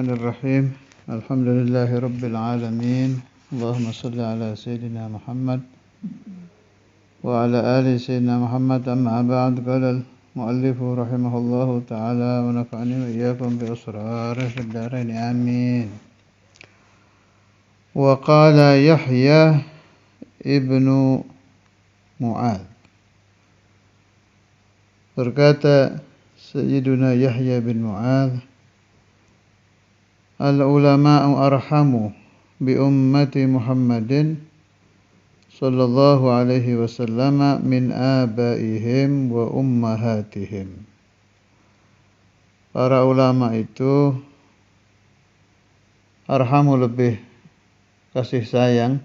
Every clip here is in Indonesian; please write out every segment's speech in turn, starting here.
Bismillahirrahmanirrahim. Alhamdulillahi Rabbil alamin. Allahumma salli ala Sayyidina Muhammad wa ala ali Sayyidina Muhammad. Amma ba'd. Qala al-muallifu rahimahullahu ta'ala wa nafa'ani wa iyyakum bi asrarihi fid dharain. Amin. Wa qala Yahya ibnu Mu'adz. Berkata Sayyiduna Yahya bin Mu'adz, al-ulama'u arhamu bi ummati Muhammadin sallallahu alaihi wasallam min abaihim wa ummahatihim. Para ulama itu arhamu, lebih kasih sayang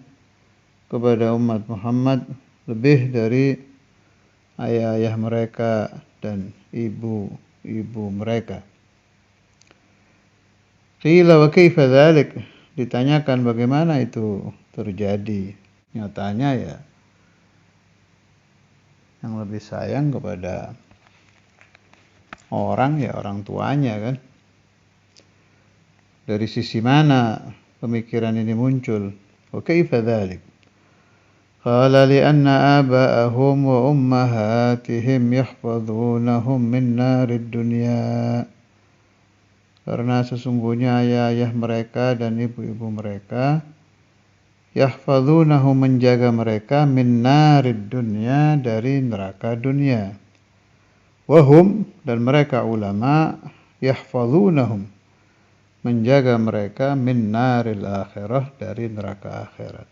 kepada umat Muhammad lebih dari ayah-ayah mereka dan ibu-ibu mereka. Qila wa kaifa dzalik? Ditanyakan bagaimana itu terjadi. Nyatanya ya yang lebih sayang kepada orang ya orang tuanya kan. Dari sisi mana pemikiran ini muncul? Wa kaifa dzalik? Qala li anna aba'ahum wa ummahatihim yahfazunahum min narid dunya. Karena sesungguhnya ayah-ayah mereka dan ibu-ibu mereka yahfazunahum, menjaga mereka, min narid dunya, dari neraka dunia. Wahum, dan mereka ulama, yahfazunahum, menjaga mereka, min naril akhirah, dari neraka akhirat.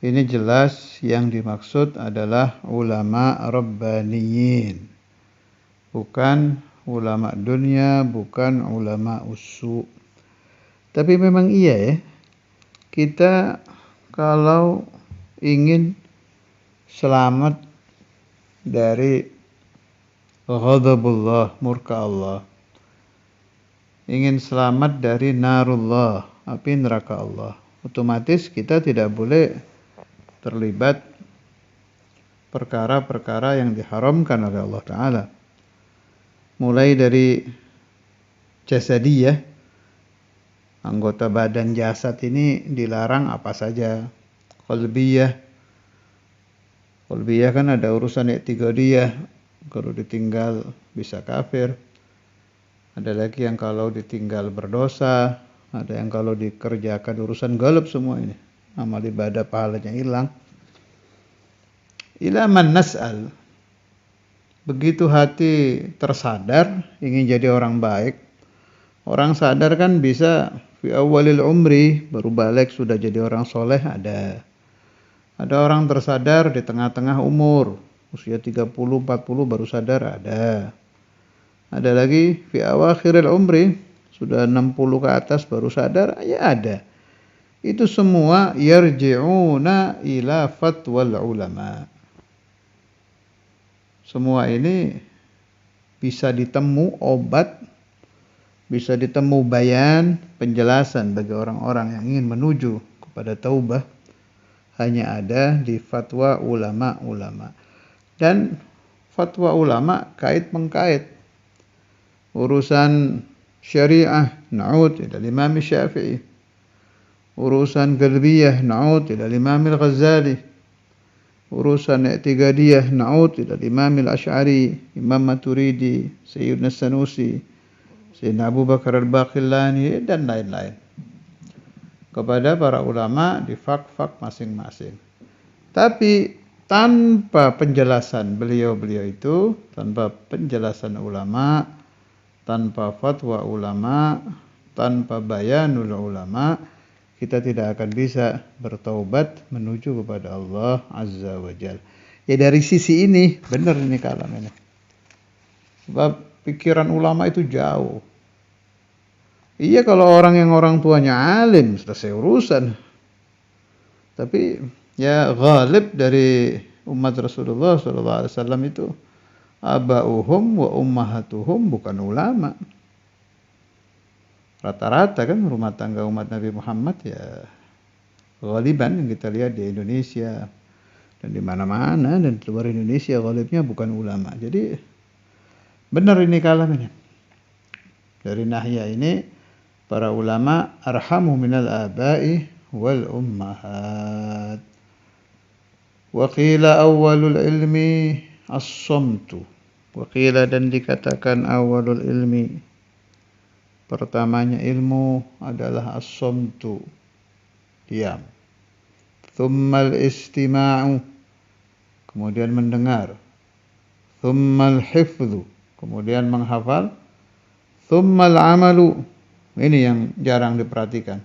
Ini jelas yang dimaksud adalah ulama rabbaniyin, bukan ulama dunia, bukan ulama usu. Tapi memang iya ya, kita kalau ingin selamat dari ghadabullah, murka Allah, ingin selamat dari narullah, api neraka Allah, otomatis kita tidak boleh terlibat perkara-perkara yang diharamkan oleh Allah Ta'ala. Mulai dari jasadiyah, anggota badan jasad ini dilarang apa saja. Qalbiyah kan ada urusan i'tiqadiyah, kalau ditinggal bisa kafir. Ada lagi yang kalau ditinggal berdosa, ada yang kalau dikerjakan urusan galab, semua ini amal ibadah pahalanya hilang. Ila man nas'al, begitu hati tersadar ingin jadi orang baik. Orang sadar kan bisa fi awalil umri, baru balik sudah jadi orang soleh ada. Ada orang tersadar di tengah-tengah umur, usia 30-40 baru sadar ada. Ada lagi fi awakhiril umri, sudah 60 ke atas baru sadar, ya ada. Itu semua yarji'una ila fatwal ulama. Semua ini bisa ditemu obat, bisa ditemu bayan, penjelasan bagi orang-orang yang ingin menuju kepada taubah, hanya ada di fatwa ulama-ulama. Dan fatwa ulama kait-mengkait. Urusan syariah, na'ud ila Imam Syafi'i. Urusan qalbiyah, na'ud ila Imam Al-Ghazali. Urusan i'tiqadiyah, na'ud ila Imam Al-Asy'ari, Imam Maturidi, Sayyidina Sanusi, Sayyidina Abu Bakar Al-Baqillani, dan lain-lain. Kepada para ulama di fak-fak masing-masing. Tapi tanpa penjelasan beliau-beliau itu, tanpa penjelasan ulama, tanpa fatwa ulama, tanpa bayanul ulama, kita tidak akan bisa bertaubat menuju kepada Allah Azza wa Jalla. Ya dari sisi ini, benar ini kalam ini. Sebab pikiran ulama itu jauh. Iya kalau orang yang orang tuanya alim, selesai urusan. Tapi ya ghalib dari umat Rasulullah SAW itu aba'uhum wa ummahatuhum, bukan ulama. Rata-rata kan rumah tangga umat Nabi Muhammad ya ghaliban yang kita lihat di Indonesia dan di mana-mana dan di luar Indonesia, ghalibnya bukan ulama. Jadi benar ini kalam ini. Dari nahya ini para ulama arhamu minal abai wal ummahat. Wa qila awwalul ilmi as-samtu. Wa qila dan dikatakan awwalul ilmi, pertamanya ilmu adalah as-samtu, diam. Thummal istima'u, kemudian mendengar. Thummal hifdhu, kemudian menghafal. Thummal amalu, ini yang jarang diperhatikan.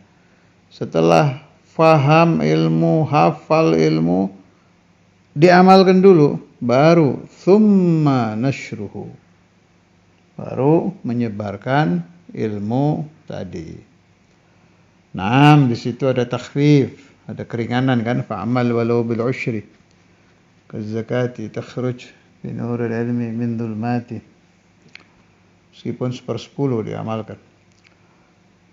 Setelah faham ilmu, hafal ilmu, diamalkan dulu, baru thumma nashruhu, baru menyebarkan ilmu tadi. Nah, di situ ada takhfif, ada keringanan kan, fa'amal walau bil ushri kazakati takhruj bi nuril ilmi min dhulmati, meskipun 1/10 diamalkan.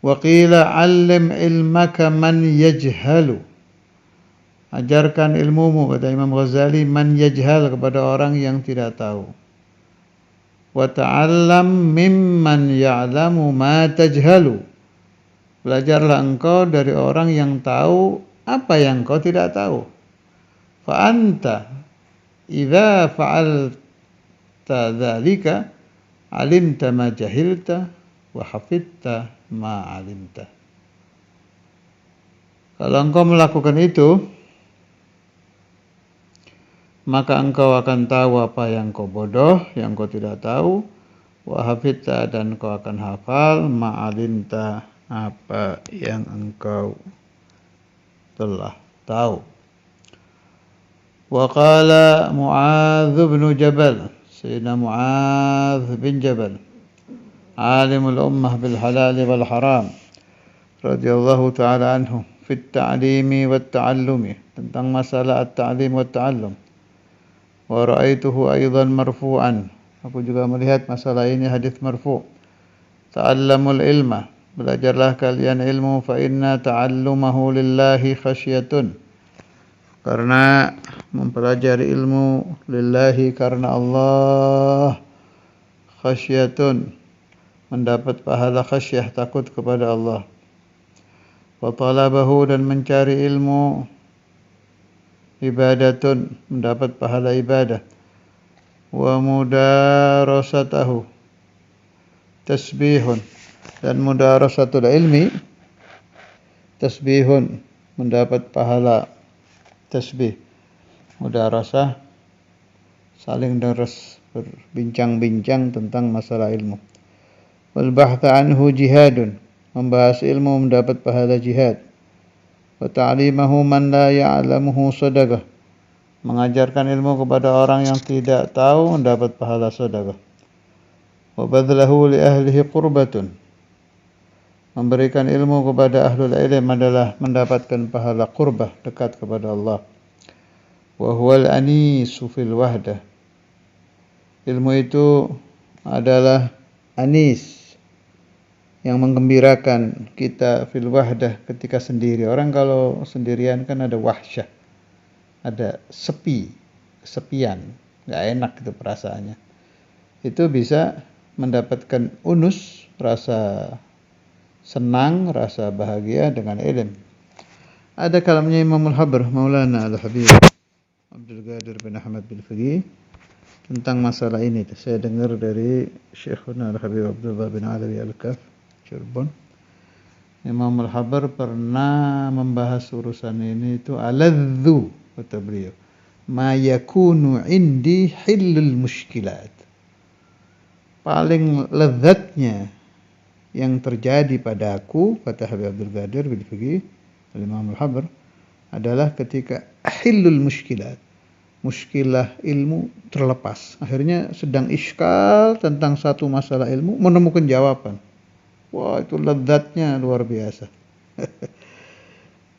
Wa qila 'allim ilmaka man yajhalu, ajarkan ilmumu, kata Imam Ghazali, man yajhal, kepada orang yang tidak tahu. Wa ta'allam mimman ya'lamu ma tajhalu, belajarlah engkau dari orang yang tahu apa yang kau tidak tahu. Fa anta idza fa'alta dzalika alimta ma jahilta wa hafidta ma alimta. Kalau engkau melakukan itu, maka engkau akan tahu apa yang kau bodoh, yang kau tidak tahu. Wa hafidta, dan kau akan hafal, ma alimta, apa yang engkau telah tahu. Wa qala Mu'adz bin Jabal, Sayyidina Mu'adz bin Jabal, alimul ummah bil halal wal haram, radhiyallahu ta'ala anhu, fi at-ta'limi wat ta'allumi, tentang masalah at-ta'lim wat ta'allum. Wa ra'aituhu aidan marfu'an, aku juga melihat masalah ini hadis marfu'. Ta'allamul ilma, belajarlah kalian ilmu, fa inna ta'allumahu lillahi khasyatun, karena mempelajari ilmu lillahi, karena Allah, khasyatun, mendapat pahala khasyah, takut kepada Allah. Wa talabahu, dan mencari ilmu, ibadatun, mendapat pahala ibadah. Wa mudarasatahu tasbihun, dan mudarasatul ilmi tasbihun, mendapat pahala tasbih. Mudarasah, saling deres, berbincang-bincang tentang masalah ilmu. Wal bahtha anhu jihadun, membahas ilmu mendapat pahala jihad. Wa ta'limahu man la ya'lamuhu sadaqah, mengajarkan ilmu kepada orang yang tidak tahu mendapat pahala sedekah. Wa badlahu li ahlihi qurbatun, memberikan ilmu kepada ahlul ilm adalah mendapatkan pahala qurbah, dekat kepada Allah. Wa huwal anisu fil wahdah, ilmu itu adalah anis, yang menggembirakan kita, fil wahdah, ketika sendiri. Orang kalau sendirian kan ada wahsyah, ada sepi, kesepian, nggak enak itu perasaannya. Itu bisa mendapatkan unus, rasa senang, rasa bahagia dengan ilmu. Ada kalamnya Imamul Habr, Maulana Al-Habib Abdul Qadir bin Ahmad bin Fiqih, tentang masalah ini. Saya dengar dari Syekhuna Al-Habib Abdullah bin Alawi Al-Kaf, Cirebon. Imamul Habr pernah membahas urusan ini itu aladzu, kata beliau, ma yakunu indi hillul mushkilat, paling lezatnya yang terjadi padaku, kata Habib Abdul Qadir bin Fiqih Imam Al-Habr, adalah ketika hillul mushkilat, muskilah ilmu terlepas. Akhirnya sedang iskal tentang satu masalah ilmu, menemukan jawaban. Wah, itu lezatnya luar biasa.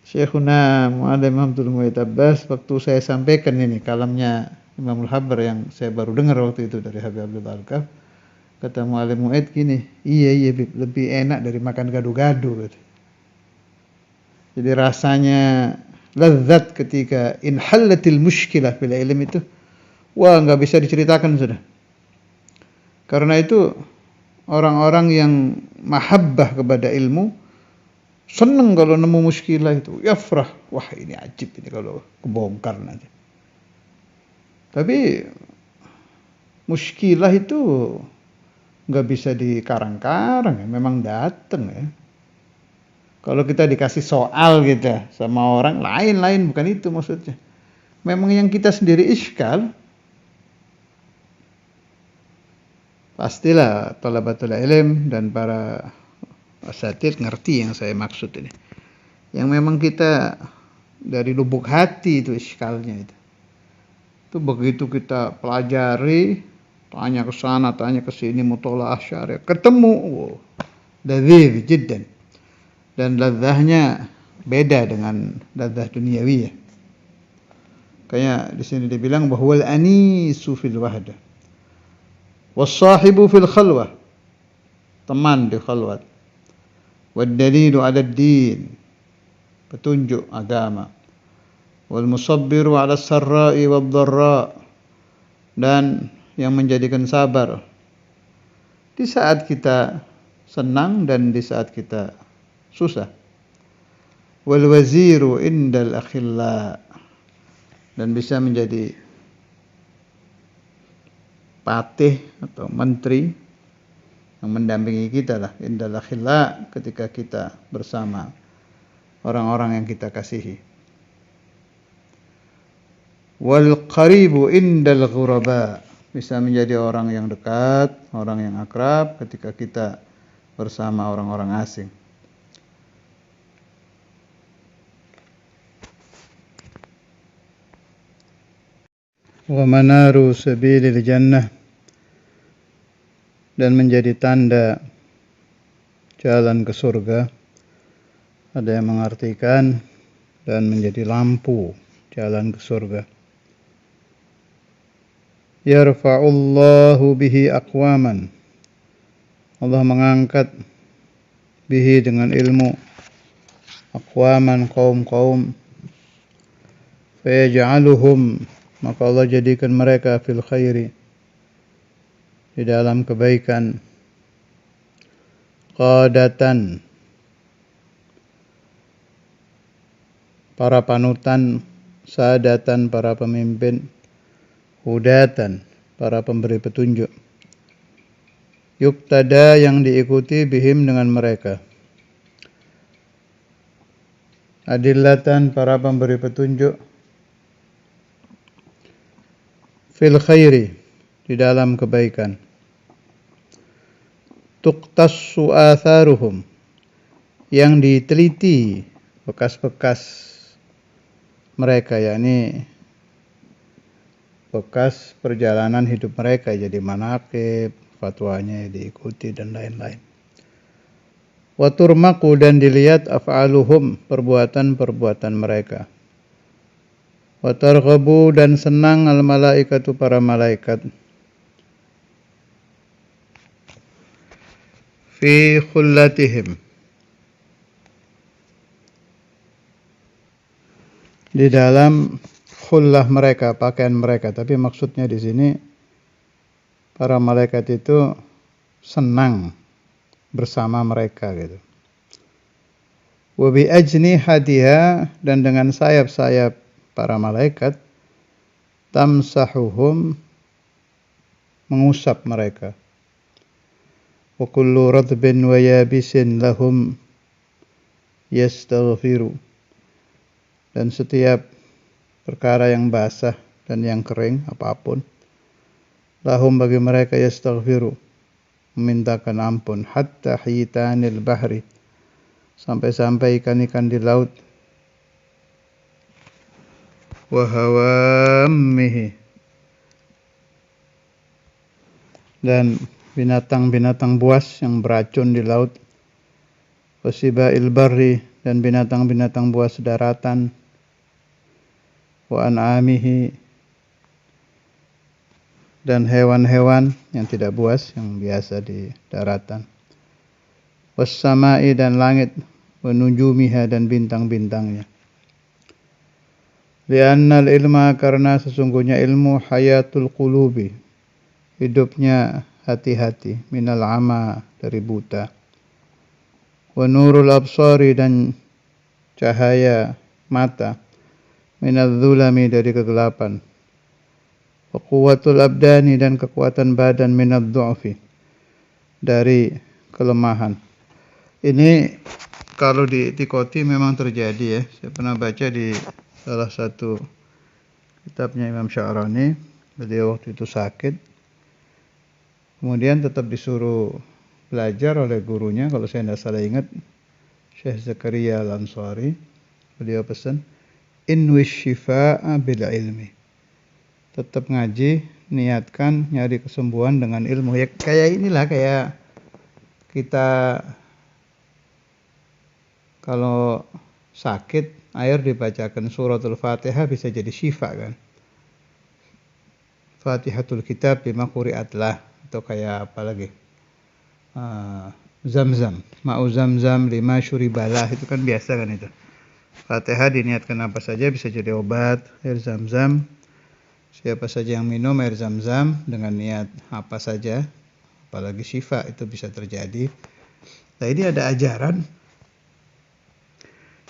Syekhuna Mu'alim Abdul Mu'ayyid Abbas, waktu saya sampaikan ini kalamnya Imamul Habr yang saya baru dengar waktu itu dari Habib Abdul Al-Kaf, kata Mu'alim Mu'ayyid gini, iya lebih enak dari makan gado-gado. Jadi rasanya lezat ketika inhallatil mushkilah fil ilm itu, wah, nggak bisa diceritakan sudah. Karena itu orang-orang yang mahabbah kepada ilmu seneng kalau nemu muskilah itu, yafrah, wah ini ajib ini kalau kebongkar nanti. Tapi muskilah itu nggak bisa dikarang-karang ya, memang datang ya. Kalau kita dikasih soal gitu sama orang lain-lain, bukan itu maksudnya. Memang yang kita sendiri iskal, pastilah talabatul ilm dan para asatidz ngerti yang saya maksud ini. Yang memang kita dari lubuk hati itu iskalnya itu. Itu begitu kita pelajari, tanya ke sana, tanya ke sini, mutola'ah syariah, ketemu, wow, ladzidz jiddan. Dan ladzahnya beda dengan ladzah duniawi ya. Kayak di sini dibilang bahwa al-anisu fil wahdah, was-sahibu fil khalwah, teman di khalwat, wad-dalilu 'ala ad-din, petunjuk agama, wal musabbiru 'ala as-sarra'i wad-dharra, dan yang menjadikan sabar di saat kita senang dan di saat kita susah. Wal waziru indal akhilla, dan bisa menjadi patih atau menteri yang mendampingi kita lah, indal akhilla, ketika kita bersama orang-orang yang kita kasihi. Wal qaribu indal ghuraba, bisa menjadi orang yang dekat, orang yang akrab ketika kita bersama orang-orang asing. Wa manaru sabilil jannah, dan menjadi tanda jalan ke surga. Ada yang mengartikan dan menjadi lampu jalan ke surga. Yarfa'ullahu bihi aqwaman, Allah mengangkat bihi dengan ilmu, aqwaman, kaum-kaum, fayaj'aluhum, maka Allah jadikan mereka fil khairi, di dalam kebaikan, qadatan, para panutan, sadatan, para pemimpin, hudatan, para pemberi petunjuk, yuktada, yang diikuti, bihim, dengan mereka, adillatan, para pemberi petunjuk, fil khairi, di dalam kebaikan, tuqtassu atharuhum, yang diteliti bekas-bekas mereka, yakni bekas perjalanan hidup mereka, jadi manaqib, fatwanya diikuti dan lain-lain. Wa turmaqu, dan dilihat af'aluhum, perbuatan-perbuatan mereka. Wa targhabu, dan senang al malaikatu, para malaikat, fi khullatihim, di dalam khullah mereka, pakaian mereka. Tapi maksudnya di sini para malaikat itu senang bersama mereka gitu. Wa bi ajnihatiha, dan dengan sayap-sayap para malaikat, tamsahuhum, mengusap mereka. Wa kullu radbin wa yabisin lahum yastaghfiru, dan setiap perkara yang basah dan yang kering apapun, lahum, bagi mereka, yastaghfiru, memintakan ampun, hatta hitanil bahri, sampai-sampai ikan-ikan di laut, wa hawammihi, dan binatang-binatang buas yang beracun di laut, wa sibail barri, dan binatang-binatang buas daratan, wa an'amihi, dan hewan-hewan yang tidak buas, yang biasa di daratan, was samai, dan langit, wa nujumiha, dan bintang-bintangnya. Li'annal ilma, karena sesungguhnya ilmu, hayatul qulubi, hidupnya hati-hati, minal ama, dari buta, wa nurul absari, dan cahaya mata, minal zulami, dari kegelapan, wa quwwatul abdani, dan kekuatan badan, minal du'fi, dari kelemahan. Ini kalau di Tikoti memang terjadi ya. Saya pernah baca di salah satu kitabnya Imam Sya'rani. Beliau waktu itu sakit, kemudian tetap disuruh belajar oleh gurunya, kalau saya tidak salah ingat, Syekh Zakaria Al-Ansari. Beliau pesan, inwish shifa'a bil ilmi. Tetap ngaji, niatkan nyari kesembuhan dengan ilmu. Ya kayak inilah, kayak kita kalau sakit, air dibacakan suratul Fatihah bisa jadi syifa kan. Fatihatul kitab bima quri'atlah, atau kayak apa lagi, Zam-zam, ma'u zam-zam lima syuribalah, itu kan biasa kan itu. Fatihah diniatkan apa saja bisa jadi obat. Air zam-zam, siapa saja yang minum air zam-zam dengan niat apa saja, apalagi syifa, itu bisa terjadi. Nah ini ada ajaran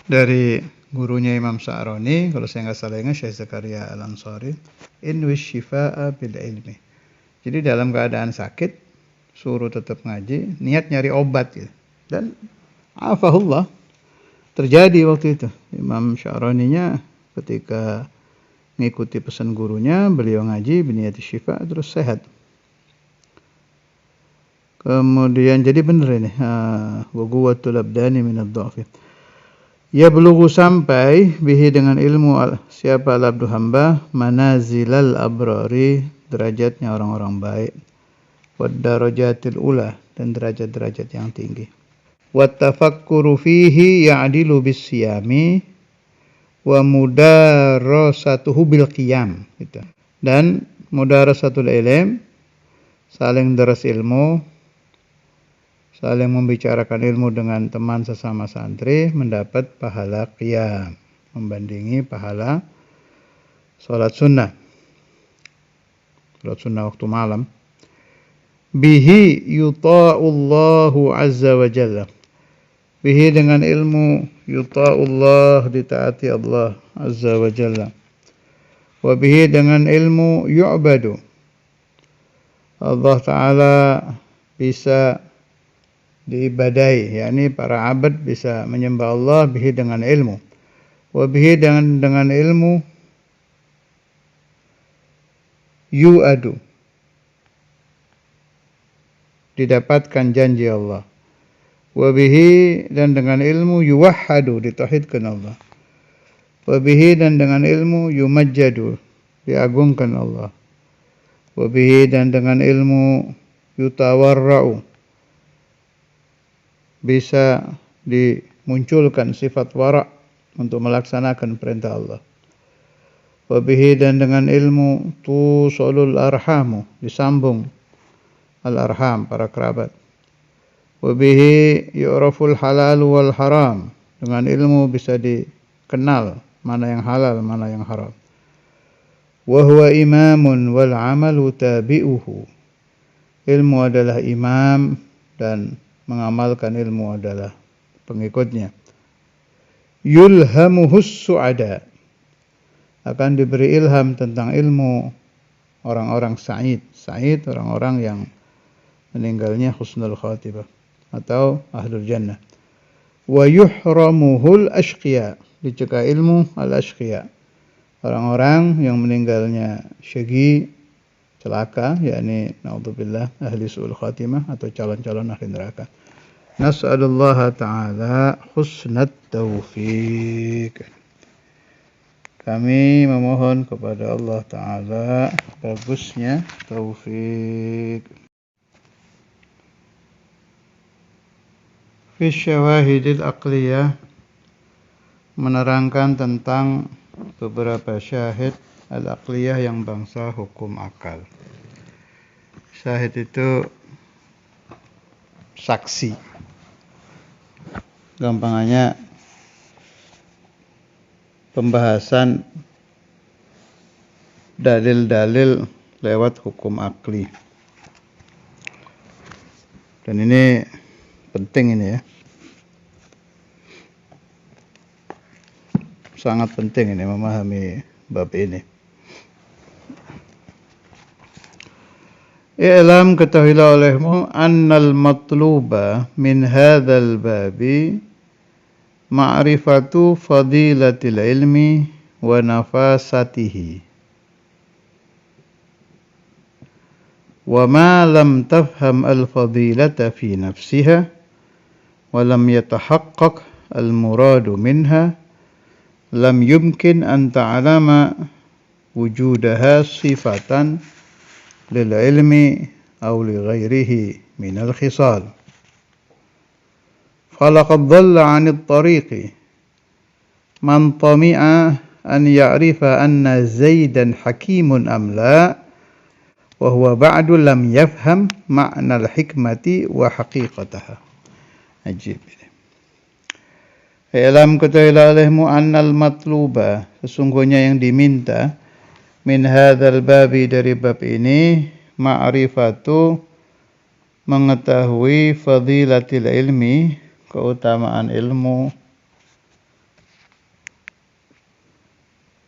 dari gurunya Imam Sya'rani, kalau saya nggak salah ingat, Syekh Zakaria Al-Ansari, inwish shifa'a bil ilmi. Jadi dalam keadaan sakit, suruh tetap ngaji, niat nyari obat gitu. Dan afahullah, terjadi waktu itu. Imam Sya'raninya ketika mengikuti pesan gurunya, beliau ngaji biniyati syifa, terus sehat. Kemudian jadi benar ini, wa quwwatul abdani minad dha'fi. Ya belughu, sampai bihi, dengan ilmu siapa al-abdu hamba, manazilal abrari, derajatnya orang-orang baik, wad darajatil ula, dan derajat-derajat yang tinggi, wat tafakkuru fihi ya'dilu bis siyami wa mudarasatuhu bil qiyam gitu. Dan mudarasatul ilm, saling daras ilmu, saling membicarakan ilmu dengan teman sesama santri, mendapat pahala qiyam, membandingi pahala sholat sunnah waktu malam. Bihi yuta'ullahu azza wa jalla, bihi, dengan ilmu, yuta'ullah, ditaati Allah azza wa jalla, wa bihi, dengan ilmu, yu'badu, Allah Ta'ala bisa diibadai, yakni para abad bisa menyembah Allah, bihi, dengan ilmu, wa bihi, dengan ilmu, yu'adu, didapatkan janji Allah, wa bihi, dan dengan ilmu, yuwahhadu, ditauhidkan Allah, wa bihi, dan dengan ilmu, yumajjadu, diagungkan Allah, wa bihi, dan dengan ilmu, yutawarra'u, bisa dimunculkan sifat wara' untuk melaksanakan perintah Allah, wa bihi, dan dengan ilmu, tusalul arhamu, disambung al-arham, para kerabat, wa bihi yu'raful halal wal haram, dengan ilmu bisa dikenal mana yang halal, mana yang haram, wa huwa imamun wal amalu tabi'uhu, ilmu adalah imam dan mengamalkan ilmu adalah pengikutnya. Yulhamuhus su'ada, akan diberi ilham tentang ilmu orang-orang sa'id, orang-orang yang meninggalnya husnul khatibah atau ahlul jannah. Wa yuhramuhul ashqiya, dicegah ilmu al-ashqiya, orang-orang yang meninggalnya syaqi, celaka, yakni naudzubillah ahli su'ul khatimah atau calon-calon ahli neraka. Nas'alullah ta'ala husnat taufiq. Kami memohon kepada Allah Ta'ala bagusnya taufik. Fi syawahidil aqliyah, menerangkan tentang beberapa syahid al-aqliyah yang bangsa hukum akal. Syahid itu saksi. Gampangannya pembahasan dalil-dalil lewat hukum akli. Dan ini penting ini ya. Sangat penting ini memahami bab ini. I'lam, ketahuilah olehmu, annal matluba min hadzal babi ma'rifatu fadilatil ilmi wa nafasatihi. Wa ma lam tafham al-fadilata fi nafsiha wa lam yatahaqqaq al-muradu minha lam yumkin an ta'lama wujudaha sifatan lil ilmi aw li ghairihi min al khisal. Falaqad dhalla 'an at-tariqi man tami'a an ya'rifa anna Zaidan hakimun am la wa huwa ba'du lam yafham ma'na al-hikmati wa haqiqataha. Ajib ini. I'lam, ketahuilah olehmu, annal matluba, sesungguhnya yang diminta, min hadzal babi, dari bab ini, ma'rifatu, mengetahui, fadilatil ilmi, keutamaan ilmu,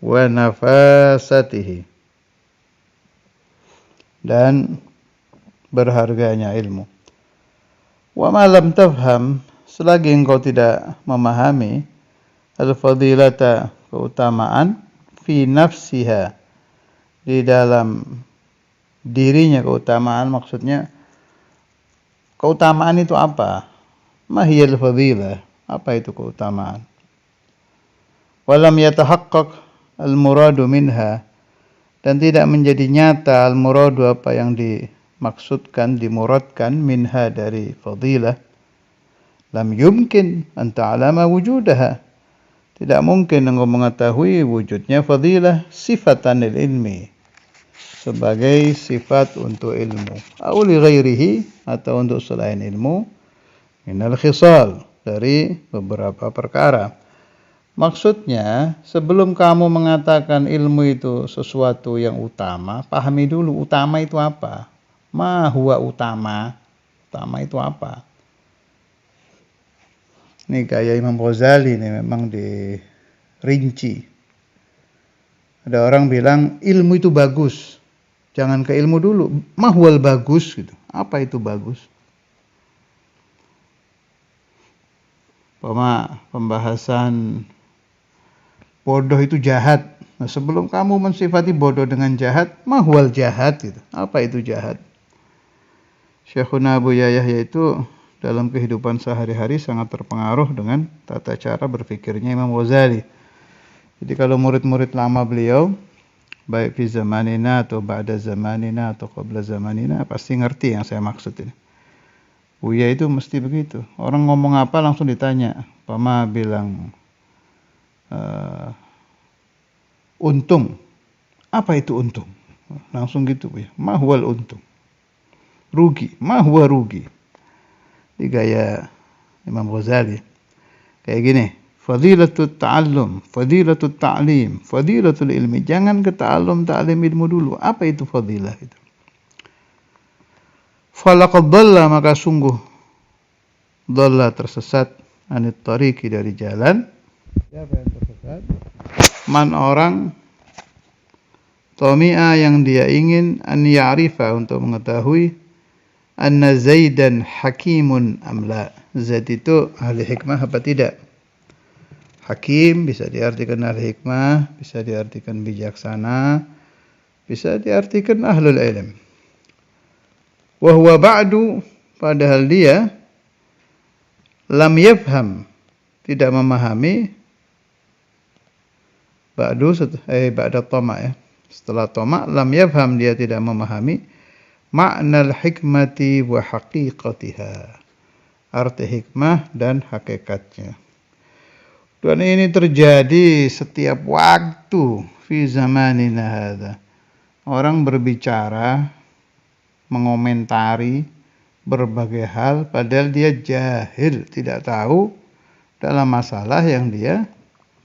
wa nafasatihi, dan berharganya ilmu. Wa ma lam tafham, selagi engkau tidak memahami, al-fadilata, keutamaan, fi nafsiha, di dalam dirinya keutamaan, maksudnya keutamaan itu apa? Mahiyal fadilah, apa itu keutamaan? Walam yatahaqqaq al-muradu minha, dan tidak menjadi nyata al-muradu, apa yang dimaksudkan, dimuradkan, minha, dari fadilah. Lam yumkin an ta'lama wujudaha, tidak mungkin engkau mengetahui wujudnya fadilah, sifatan lil ilmi, sebagai sifat untuk ilmu, atau li ghairihi, atau untuk selain ilmu, minal khisal, dari beberapa perkara. Maksudnya, sebelum kamu mengatakan ilmu itu sesuatu yang utama, pahami dulu utama itu apa. Ma huwa utama, utama itu apa. Ini gaya Imam Ghazali ini memang dirinci. Ada orang bilang ilmu itu bagus, jangan ke ilmu dulu. Mahwal bagus gitu. Apa itu bagus? Pembahasan bodoh itu jahat. Nah, sebelum kamu mensifati bodoh dengan jahat, mahwal jahat gitu. Apa itu jahat? Syekhuna Abu Yahya itu dalam kehidupan sehari-hari sangat terpengaruh dengan tata cara berpikirnya Imam Ghazali. Jadi kalau murid-murid lama beliau, baik fi zamanina atau ba'da zamanina atau qabla zamanina, pasti ngerti yang saya maksud ini. Buya itu mesti begitu. Orang ngomong apa langsung ditanya. Pama bilang untung. Apa itu untung? Langsung gitu Buya. Mahwal untung. Rugi. Mahwa rugi. Di gaya Imam Ghazali. Kayak gini. Fadilatul ta'allum, fadilatul ta'lim, fadilatul ilmi. Jangan ke ta'allum, ta'lim ilmu dulu. Apa itu fadilah itu? Falaqad dhalla, maka sungguh dhalla, tersesat, anit tariqi, dari jalan. Siapa yang tersesat? Man, orang, tami'a, yang dia ingin, an ya'rifa, untuk mengetahui, anna Zaidan hakimun amla, Zaid itu ahli hikmah apa tidak. Hakim bisa diartikan ahli hikmah, bisa diartikan bijaksana, bisa diartikan ahlul ilm. Wa huwa ba'du, padahal dia lam yafham, tidak memahami, ba'du ba'da tama ya. Setelah tama, lam yafham, dia tidak memahami ma'nal hikmati wa haqiqatiha, arti hikmah dan hakikatnya. Dan ini terjadi setiap waktu fi zamanina hadza. Orang berbicara, mengomentari berbagai hal padahal dia jahil, tidak tahu dalam masalah yang dia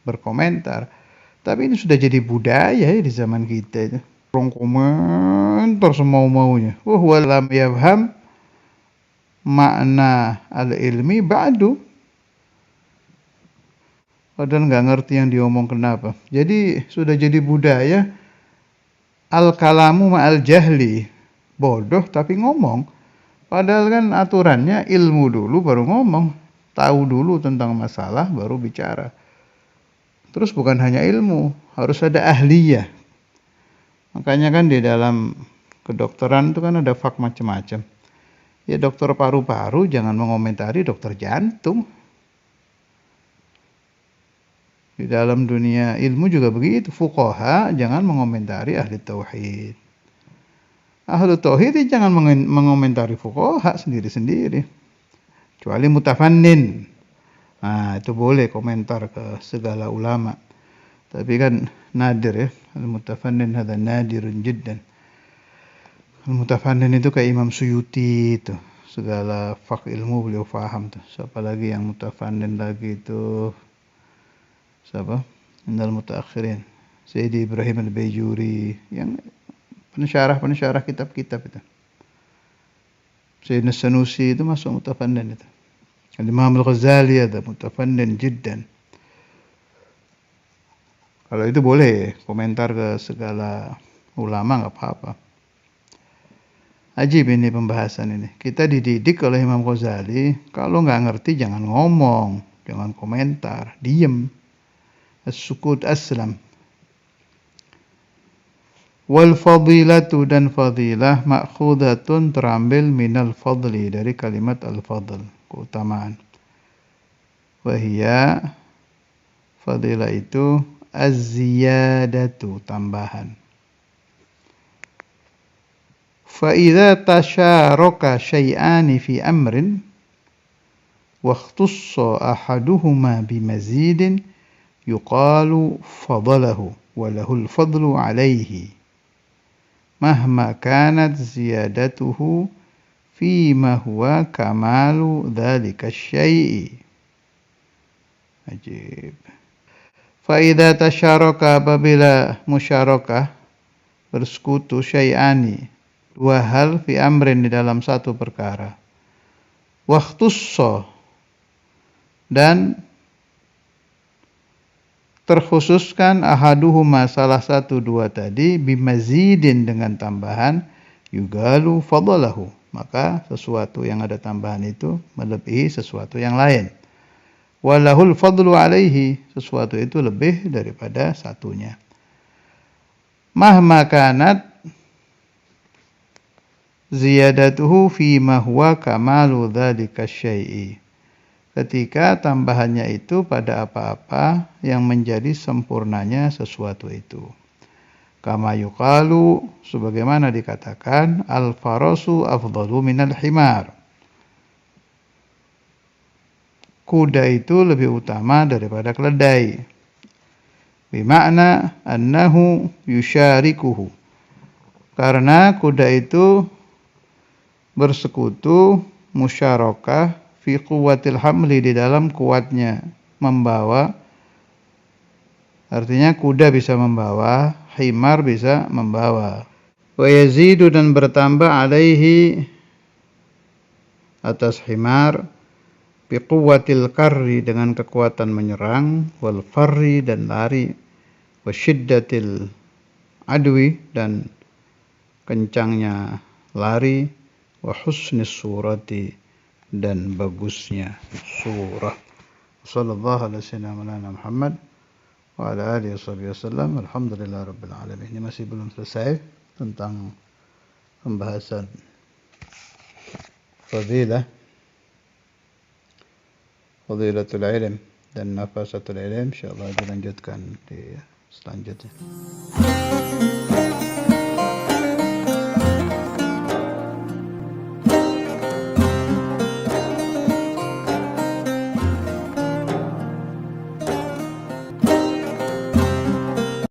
berkomentar. Tapi ini sudah jadi budaya ya di zaman kita itu. Orang komentar semau-maunya. Wa lam yafham makna al-ilmi ba'du. Padahal nggak ngerti yang diomong kenapa. Jadi sudah jadi budaya al-kalamu ma'al jahli. Bodoh tapi ngomong. Padahal kan aturannya ilmu dulu baru ngomong. Tahu dulu tentang masalah baru bicara. Terus bukan hanya ilmu, harus ada ahliyah. Makanya kan di dalam kedokteran itu kan ada fak macam-macam. Ya dokter paru-paru jangan mengomentari dokter jantung. Di dalam dunia ilmu juga begitu. Fuqaha jangan mengomentari ahli tauhid. Ahli tauhid jangan mengomentari fuqaha sendiri-sendiri. Kecuali mutafannin. Nah, itu boleh komentar ke segala ulama. Tapi kan nadir ya. Al-mutafannin hadza nadirun jiddan. Al-mutafannin itu kayak Imam Suyuti itu. Segala fak ilmu beliau faham tuh. Siapa lagi yang mutafannin lagi itu? Siapa? Innal mutaakhirin. Sayyidi Ibrahim Al-Baijuri yang pensyarah kitab-kitab itu. Sayyidina Sanusi itu masuk mutafannin itu. Al-Imam Al-Ghazali ada mutafannin jiddan. Kalau itu boleh komentar ke segala ulama nggak apa-apa. Ajib ini pembahasan ini. Kita dididik oleh Imam Ghazali, kalau nggak ngerti jangan ngomong, jangan komentar, diem. As-sukut aslam. Wal fadilatu dan fadilah ma'khudatun terambil minal fadli dari kalimat al-fadl, keutamaan. Wahia fadilah itu az-ziyadatu, tambahan. Fa idza tasharaka syai'ani fi amrin wa ikhtassa ahaduhuma bimazidin yuqalu fadalahu wa lahul fadlu alaihi mahma kanat ziyadatuhu fima huwa kamalu dzalika syai'i. Ajib. Fa idza tasharaka, apabila musyarakah bersekutu, syai'ani, dua hal, fi amrin, di dalam satu perkara, wakhtussa, dan terkhususkan, ahaduhuma, salah satu dua tadi, bimazidin, dengan tambahan, yugalu fadalahu, maka sesuatu yang ada tambahan itu melebihi sesuatu yang lain. Walahul fadlu alaihi, sesuatu itu lebih daripada satunya. Mahma kanat ziyadatuhu fima huwa kamalu dzalika syai'i, ketika tambahannya itu pada apa-apa yang menjadi sempurnanya sesuatu itu. Kama yuqalu, sebagaimana dikatakan, al-farasu afdalu minal himar, kuda itu lebih utama daripada keledai. Bimakna annahu yusyarikuhu, karena kuda itu bersekutu, musyarakah, fi quwwatil hamli, di dalam kuatnya membawa. Artinya kuda bisa membawa, himar bisa membawa. Wa yazidu, dan bertambah, alaihi, atas himar, bi quwwatil karri, dengan kekuatan menyerang, wal farri, dan lari, wa syiddatil adwi, dan kencangnya lari, wa husnis surati, dan bagusnya surah. Sallallahu alaihi wasallam Muhammad wa ala alihi wasallam. Alhamdulillah rabbil alamin. Ini masih belum selesai tentang pembahasan fadilatul ilm dan nafasatul ilm. Insyaallah dilanjutkan di selanjutnya.